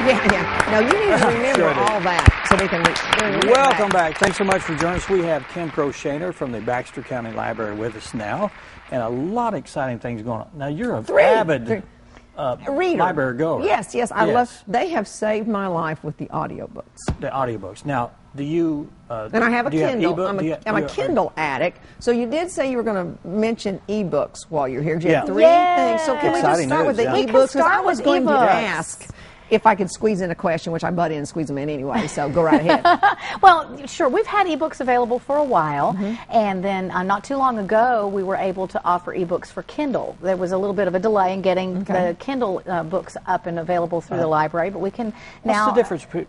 Yeah. No, you need to remember all that so we can. Welcome back. Thanks so much for joining us. We have Kim Sheaner from the Baxter County Library with us now, and a lot of exciting things going on. Now, you're an avid reader. Library goer. Yes. I love. They have saved my life with the audiobooks. The audiobooks. Now, do you? And I have a Kindle. I'm a Kindle addict. So you did say you were going to mention ebooks while you're here. You had three things. So can we just start with the ebooks? Because I was going to ask if I could squeeze in a question, which I butt in and squeeze them in anyway, so go right ahead. Well, sure. We've had ebooks available for a while, and then not too long ago, we were able to offer ebooks for Kindle. There was a little bit of a delay in getting the Kindle books up and available through the library, but we can now... What's the difference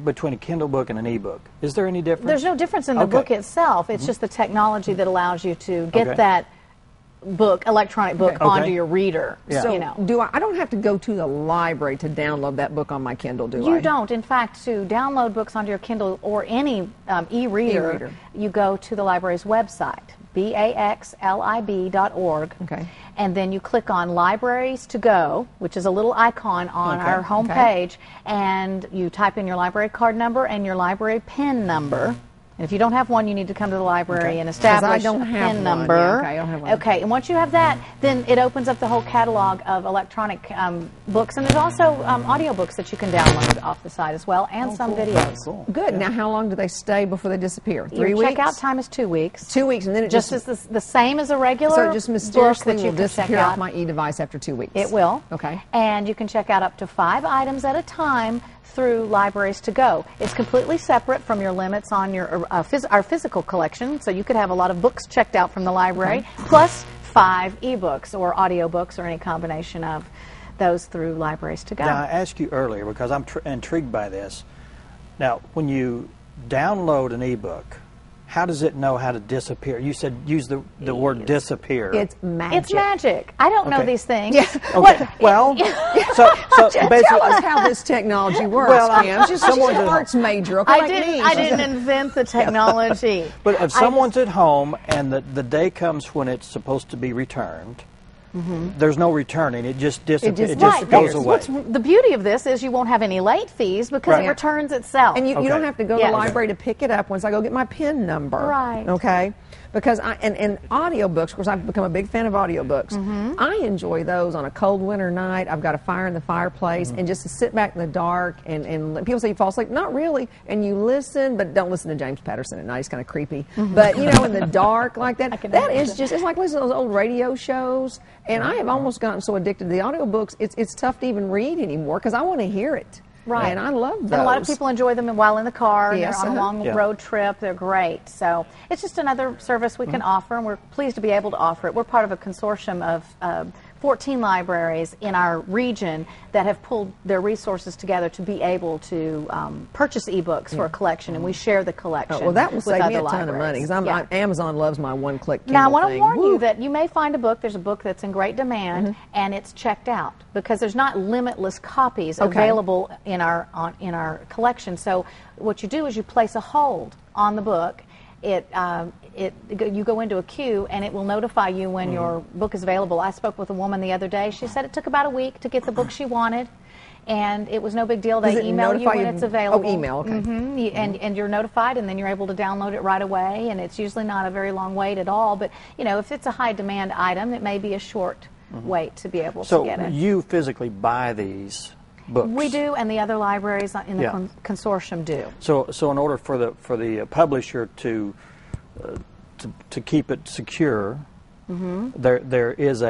between a Kindle book and an ebook? Is there any difference? There's no difference in the book itself. It's just the technology that allows you to get that electronic book onto your reader. Yeah. So I don't have to go to the library to download that book on my Kindle, do I? You don't. In fact, to download books onto your Kindle or any e-reader, you go to the library's website, baxlib.org, and then you click on Libraries to Go, which is a little icon on our home page, and you type in your library card number and your library PIN number. And if you don't have one, you need to come to the library and establish a PIN number. I don't have one. Okay, and once you have that, then it opens up the whole catalog of electronic books, and there's also audiobooks that you can download off the site as well, and some videos. Cool. Good. Now, how long do they stay before they disappear? 3 weeks? Your checkout time is 2 weeks. 2 weeks, and then it just is the same as a regular so it just mysteriously book that you will can disappear check off out. my e-device after 2 weeks. It will. Okay. And you can check out up to 5 items at a time through Libraries to Go. It's completely separate from your limits on your our physical collection, so you could have a lot of books checked out from the library, plus 5 ebooks or audiobooks or any combination of those through Libraries to Go. Now, I asked you earlier because I'm intrigued by this. Now, when you download an ebook, how does it know how to disappear? You said use the word disappear. It's magic. It's magic. I don't know these things. Yeah. Okay. Well, so basically, tell us how this technology works, Kim. She's an arts major, okay? I didn't invent the technology. But if someone's at home and the day comes when it's supposed to be returned, there's no returning. It just disappears. It just goes away. The beauty of this is you won't have any late fees because it returns itself. And you don't have to go to the library to pick it up once I go get my PIN number. Right. Okay? Because and audiobooks, of course, I've become a big fan of audiobooks. I enjoy those on a cold winter night. I've got a fire in the fireplace, and just to sit back in the dark, and people say you fall asleep. Not really. And you listen, but don't listen to James Patterson at night. He's kind of creepy. But, you know, in the dark like that, that is just, it's like listening to those old radio shows. And I have almost gotten so addicted to the audiobooks, it's tough to even read anymore because I want to hear it. Right. And I love those. And a lot of people enjoy them while in the car. Yes, They're on a long road trip. They're great. So it's just another service we can offer, and we're pleased to be able to offer it. We're part of a consortium of 14 libraries in our region that have pulled their resources together to be able to purchase ebooks for a collection, and we share the collection. Well, that will save me a libraries. ton of money because Amazon loves my one-click Kindle Now, I want to warn Woo. you that you may find a book, there's a book that's in great demand, and it's checked out because there's not limitless copies available in our collection. So what you do is you place a hold on the book. You go into a queue, and it will notify you when your book is available. I spoke with a woman the other day. She said it took about a week to get the book she wanted, and it was no big deal. They email you when it's available. Oh, email, okay. And you're notified, and then you're able to download it right away, and it's usually not a very long wait at all. But, you know, if it's a high-demand item, it may be a short wait to be able to get it. So you physically buy these books? We do, and the the libraries in the consortium do. So in order for the publisher to keep it secure, there is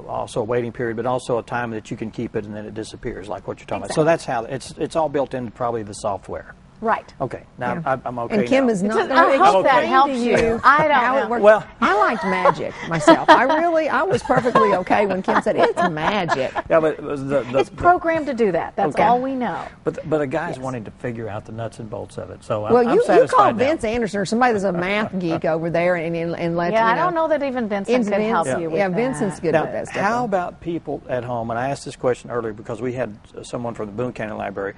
also a waiting period, but also a time that you can keep it and then it disappears, like what you're talking about. So that's how it's all built into probably the software. Right. Okay. Now I'm okay. And Kim now. is not. I hope that helps you. I don't know. It works. Well, I liked magic myself. I was perfectly okay when Kim said it's magic. Yeah, but it's programmed to do that. That's all we know. But a guy's wanting to figure out the nuts and bolts of it. So well, I'm you satisfied call now. Vince Anderson or somebody that's a math geek over there and let you know. I don't know that even Vincent could help you with that. Vincent's good Now, with that stuff. how about people at home? And I asked this question earlier because we had someone from the Boone County Library.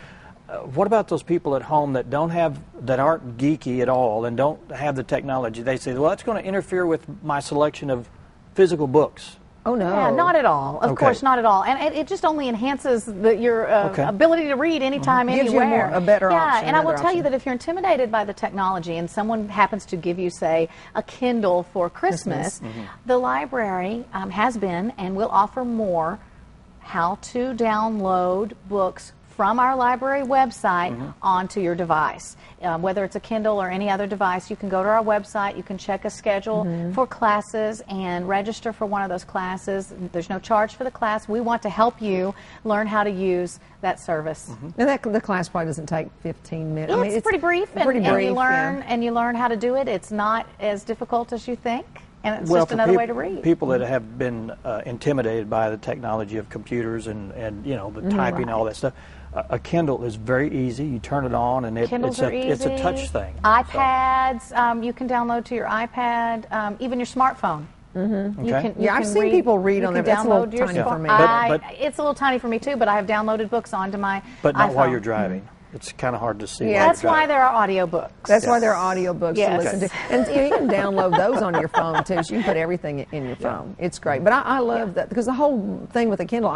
What about those people at home that aren't geeky at all and don't have the technology? They say, well, that's going to interfere with my selection of physical books. Oh, no. Yeah, not at all. Of Okay. course, not at all. And it just only enhances your ability to read anytime, Gives you anywhere. a better option. Yeah, and I will another tell you option. that if you're intimidated by the technology and someone happens to give you, say, a Kindle for Christmas, the library has been and will offer more how to download books from our library website onto your device. Whether it's a Kindle or any other device, you can go to our website, you can check a schedule for classes and register for one of those classes. There's no charge for the class. We want to help you learn how to use that service. And the class probably doesn't take 15 minutes. I mean, It's pretty brief, and you learn how to do it. It's not as difficult as you think. And it's just another way to read. People that have been intimidated by the technology of computers and the typing and all that stuff, a Kindle is very easy. You turn it on and it's a touch thing. iPads, you can download to your iPad, even your smartphone. Okay. I've seen people read on there. That's a little tiny for me. It's a little tiny for me too, but I have downloaded books onto my But not iPhone. while you're driving. It's kind of hard to see. Yeah. That's why there are audiobooks. That's why there are audiobooks to listen to. And you can download those on your phone, too, so you can put everything in your phone. It's great. But I love that, because the whole thing with the Kindle,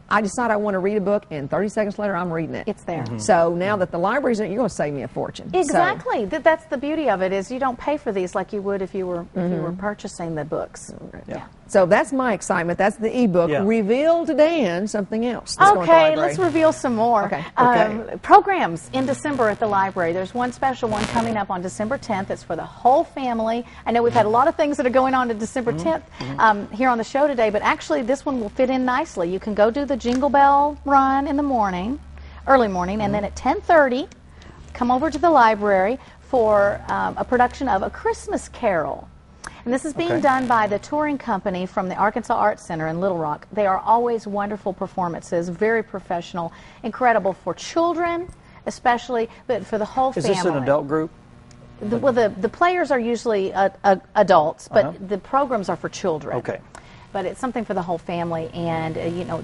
I decide I want to read a book, and 30 seconds later, I'm reading it. It's there. So now that the library's in it, you're going to save me a fortune. Exactly. That's the beauty of it, is you don't pay for these like you would if you were purchasing the books. Yeah. So that's my excitement. That's the ebook. Yeah. Reveal to Dan something else. That's going to the Okay, library. let's reveal some more. Okay. Programs in December at the library. There's one special one coming up on December 10th. It's for the whole family. I know we've had a lot of things that are going on to December 10th here on the show today, but actually this one will fit in nicely. You can go do the Jingle Bell run in the morning, early morning, and then at 10:30, come over to the library for a production of A Christmas Carol. And this is being done by the touring company from the Arkansas Arts Center in Little Rock. They are always wonderful performances, very professional, incredible for children, especially, but for the whole family. Is this an adult group? The players are usually adults, but the programs are for children. Okay. But it's something for the whole family, and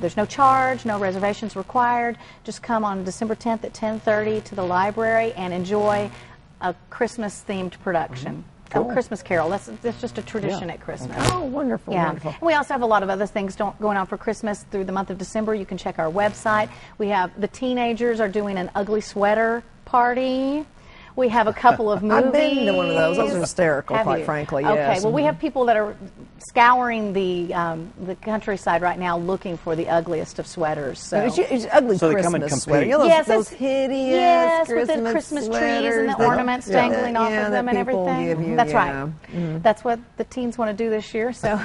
there's no charge, no reservations required. Just come on December 10th at 10:30 to the library and enjoy a Christmas-themed production. Cool. A Christmas Carol. That's just a tradition at Christmas. Oh, wonderful, wonderful. And we also have a lot of other things going on for Christmas through the month of December. You can check our website. We have the teenagers are doing an ugly sweater party. We have a couple of movies. I've been to one of those. Those are hysterical, quite frankly. Yes. Okay. Well, we have people that are scouring the countryside right now looking for the ugliest of sweaters. So It's ugly So they Christmas come and compete. sweater. You know, Yes, those it's- hideous yes, with Christmas the Christmas trees sweaters and the that- ornaments dangling off yeah, of them that and people everything. give you, That's yeah. right. That's what the teens want to do this year. So,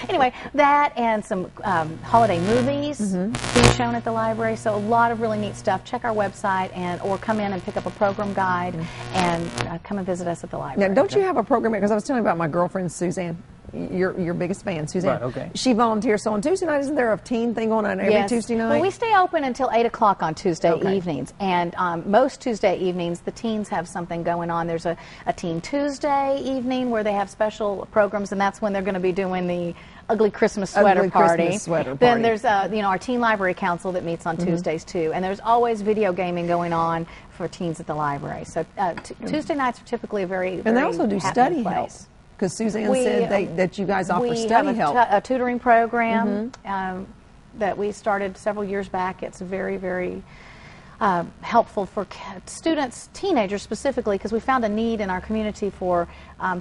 anyway, that and some holiday movies being shown at the library. So a lot of really neat stuff. Check our website or come in and pick up a program guide and come and visit us at the library. Now, don't you have a program? Because I was telling you about my girlfriend Suzanne, your biggest fan, Suzanne. Right, okay. She volunteers. So on Tuesday night, isn't there a teen thing going on every Yes. Tuesday night? Well, we stay open until 8 o'clock on Tuesday Okay. evenings. And most Tuesday evenings, the teens have something going on. There's a Teen Tuesday evening where they have special programs, and that's when they're going to be doing the Ugly Christmas Sweater Ugly Party. Christmas Sweater Then Party. there's our Teen Library Council that meets on Tuesdays, too. And there's always video gaming going on for teens at the library. So Tuesday nights are typically a very and they also do study help. Because Suzanne said that you guys offer study help. We have a tutoring program that we started several years back. It's very, very helpful for students, teenagers specifically, because we found a need in our community for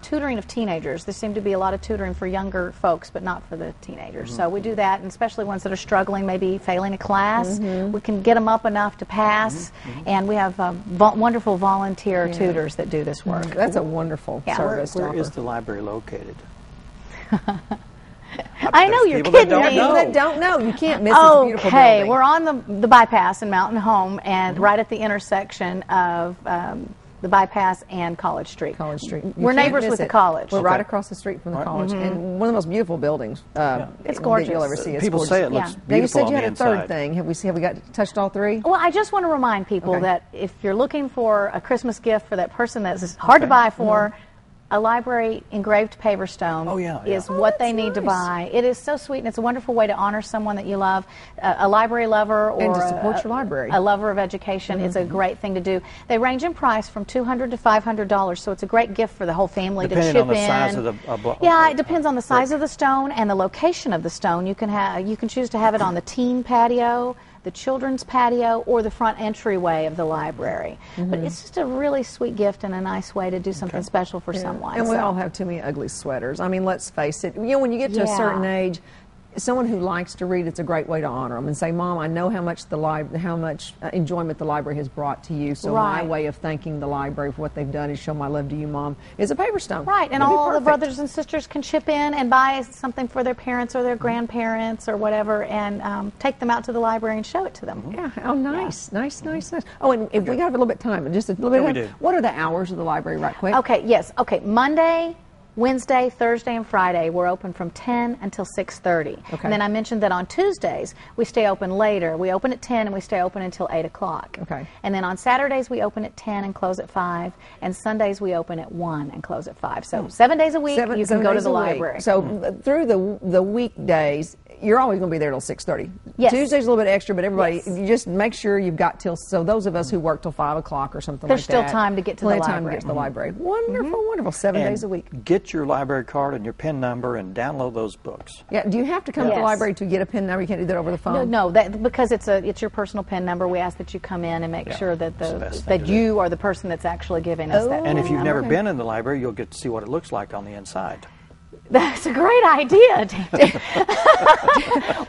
tutoring of teenagers. There seemed to be a lot of tutoring for younger folks, but not for the teenagers. So we do that, and especially ones that are struggling, maybe failing a class. We can get them up enough to pass, and we have wonderful volunteer tutors that do this work. That's a wonderful service. Where to is offer. the library located? I know you're kidding me. People that don't know, you can't miss this beautiful Okay, building. we're on the bypass in Mountain Home, and right at the intersection of the bypass and College Street. College Street. You We're can't neighbors miss with the it. college. We're right across the street from the college, and one of the most beautiful buildings. It's gorgeous. That you'll ever see. It's People gorgeous. say it looks Yeah. Now you beautiful said you on had the a third inside. thing. Have we got touched all three? Well, I just want to remind people Okay. that if you're looking for a Christmas gift for that person that's hard to buy for, a library engraved paver stone is what they need to buy. It is so sweet, and it's a wonderful way to honor someone that you love, a library lover, or and to support your library. A lover of education. It's a great thing to do. They range in price from $200 to $500, so it's a great gift for the whole family to chip in. Depending on the size of the yeah, it depends on the size of the stone and the location of the stone. You can choose to have it on the teen patio, the children's patio, or the front entryway of the library. But it's just a really sweet gift and a nice way to do something special for someone. And we all have too many ugly sweaters. I mean, let's face it. You know, when you get to a certain age, someone who likes to read, it's a great way to honor them and say, Mom, I know how much enjoyment the library has brought to you, so my way of thanking the library for what they've done is show my love to you, Mom, is a paper stone. Right, and all the brothers and sisters can chip in and buy something for their parents or their grandparents or whatever, and take them out to the library and show it to them. Yeah, oh, nice, nice. Oh, and if we got a little bit of time, just a little bit of time, what are the hours of the library, right quick? Okay, yes, okay, Monday, Wednesday, Thursday, and Friday, we're open from 10 until 6:30. Okay. And then I mentioned that on Tuesdays, we stay open later. We open at 10 and we stay open until 8 o'clock. Okay. And then on Saturdays, we open at 10 and close at 5. And Sundays, we open at 1 and close at 5. So 7 days a week, you can go to the library. So through the weekdays, you're always going to be there till 6:30. Yes. Tuesday's a little bit extra, but everybody, you just make sure you've got till, so those of us who work till 5 o'clock or something There's like that. still time to get to the library. Time to get to the library. Wonderful, wonderful. 7 days a week. Get your library card and your PIN number and download those books. Yeah, do you have to come to the library to get a PIN number? You can't do that over the phone? No, because it's your personal PIN number, we ask that you come in and make sure that that you are the person that's actually giving us that PIN And if you've number. never been in the library, you'll get to see what it looks like on the inside. That's a great idea.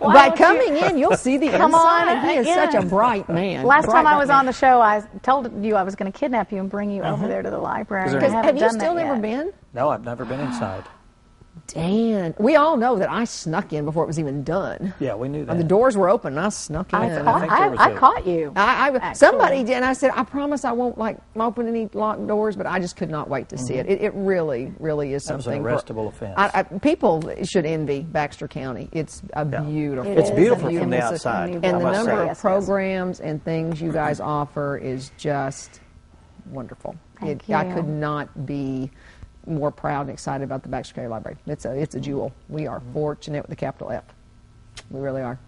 By coming in, you'll see the Come inside. on He is such a bright man. Last time I was on the show, I told you I was going to kidnap you and bring you over there to the library. Have you still never been? No, I've never been inside. Dan, we all know that I snuck in before it was even done. Yeah, we knew that. The doors were open, and I snuck in. I caught you. Somebody did, and I said, I promise I won't open any locked doors, but I just could not wait to see it. It really, really is something. That was an arrestable offense. People should envy Baxter County. It's a beautiful. It's beautiful from the outside. And the number of programs and things you guys offer is just wonderful. Thank you. I could not be more proud and excited about the Baxter County Library. It's a jewel. We are fortunate with a capital F. We really are.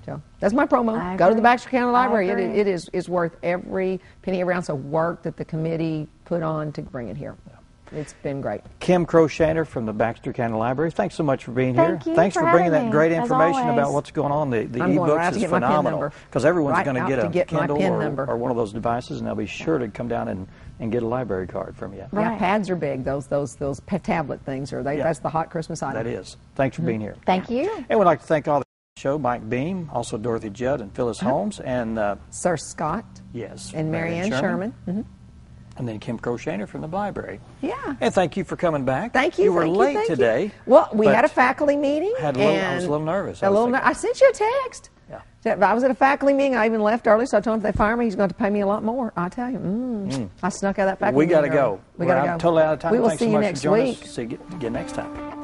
So that's my promo. Go to the Baxter County Library. It is worth every penny, every ounce of work that the committee put on to bring it here. It's been great. Kim Sheaner from the Baxter County Library, thanks so much for being here. Thanks for bringing that great information about what's going on. The ebooks is phenomenal because everyone's going to get a Kindle or one of those devices, and they'll be sure to come down and get a library card from you. Right. Yeah, pads are big. Those tablet things are. That's the hot Christmas item. That is. Thanks for being here. Thank you. And we'd like to thank all the show, Mike Beam, also Dorothy Judd and Phyllis Holmes, and Sir Scott. Yes. And Marianne Sherman. And then Kim Sheaner from the library. Yeah. And thank you for coming back. Thank you. You were late today. Well, we had a faculty meeting. I was a little nervous. I sent you a text. Yeah. I was at a faculty meeting. I even left early, so I told him if they fire me, he's going to pay me a lot more. I tell you. I snuck out of that faculty meeting. We got to go. We got to go. Totally out of time. We will Thanks see so you much next for joining week. us. See you again next time.